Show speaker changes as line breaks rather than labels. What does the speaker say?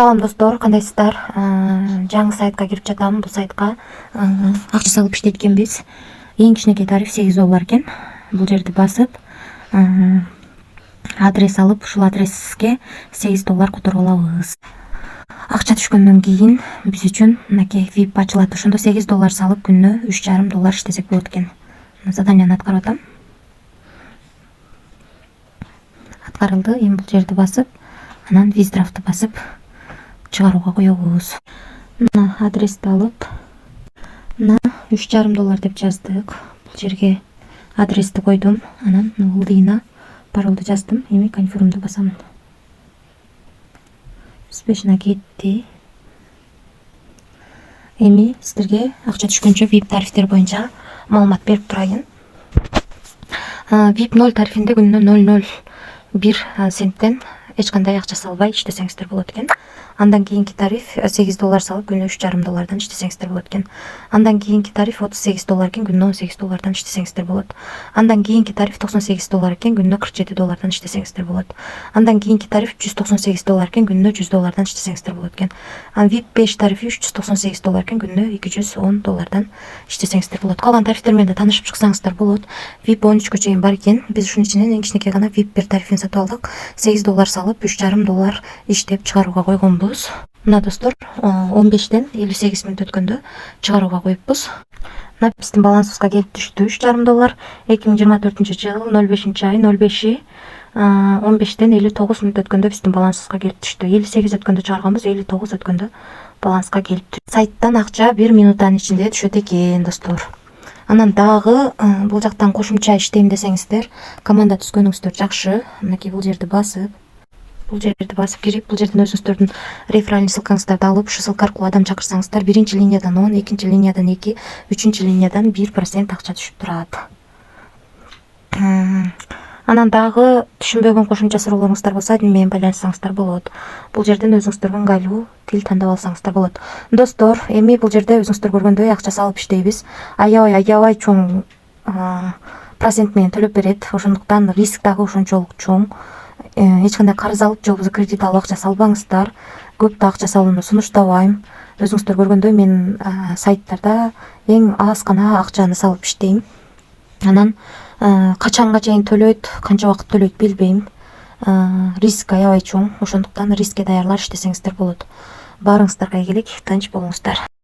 Салам достор, кандайсыздар? Жаңы сайтка кирип жатам. Бул сайтка акча салып иштеткенбиз. Эң кичинекей тариф $8 экен. Бул жерди басып, адрес алып, ушул адреске $8 которуп алабыз. Акча түшкөндөн кийин биз үчүн мынакей VIP ачылат. Ошондо $8 салып күнүнө $3,5 иштесек болот экен. Заданияны аткарып атам. Аткарылды. Эми бул жерди басып, анан виздрафты басып чыгарууга коебуз. Мына адрести алып, мына $3,5 деп жаздык. Бул жерге адрести койдум. Анан логин паролду жаздым. Эми конфирмду басамын. Успешно кетти. Эми сиздерге акча түшкөнчө VIP тарифтер боюнча маалымат берип турайын. VIP 0 тарифинде күнүнө 0,01 центтен эч кандай акча салбай иштесеңиздер болот экен. Андан кийинки тариф $8 салып күнүнө $3,5 иштесеңиздер болот экен. Андан кийинки тариф $38 экен, күнүнө $18 иштесеңиздер болот. Андан кийинки тариф $98 экен, күнүнө $47 иштесеңиздер болот. Андан кийинки тариф $198 экен, күнүнө $100 иштесеңиздер болот экен. VIP 5 тарифи $398 экен, күнүнө $210 иштесеңиздер болот. Калган тарифтер менен да таанышып чыксаңыздар болот. VIP 13 чейин бар экен. Биз ушунун ичинен эң кичинекей гана VIP 1 тарифин сатып алдык. $8 салып $3,5 иштеп чыгарууга койгонбуз. Мына достор, 15ден 58 мүнөт өткөндө чыгарууга коюпбуз. Мына биздин балансыбызга келип түштү $3,5. 2024-жыл 05-ай 05-и 15ден 59 мүнөт өткөндө биздин балансыбызга келип түштү. 58 өткөндө чыгарганбыз, 59 өткөндө баланска келип түштү. Сайттан акча 1 минуттан ичинде түшөт экен достор. Анан дагы бул жактан кошумча иштейм десеңиздер, команда түзгөнүңүздөр жакшы. Мынакей бул жерди басып кирип, бул жерден өзүңүздөрдүн реферальный ссылкаңыздарды алып, ушу ссылка аркылуу адам чакырсаңыздар, биринчи линиядан 10, экинчи линиядан 2, үчүнчү линиядан 1% акча түшүп турат. Анан дагы түшүнбөгөн кошумча суроолоруңуздар болсо, админ менен байланышсаңыздар болот. Бул жерден өзүңүздөргө ыңгайлуу тил тандап алсаңыздар болот. Достор, эми бул жерде өзүңүздөр көргөндөй акча салып иштейбиз. Аябай чоң процент менен төлөп берет. Ошондуктан риск дагы ошончолук чоң. Эч кандай карыз алып, же болбосо кредит алып акча салбаңыздар. Көп да акча салууну сунуштабайм. Өзүңүздөр көргөндөй мен сайттарда эң аз гана акчаны салып иштейм. Анан качанга чейин төлөйт, канча убакыт төлөйт билбейм. Риск аябай чоң. Ошондуктан рискке даярдалып иштесеңиздер болот. Баарыңыздарга ийгилик, тынч болуңуздар.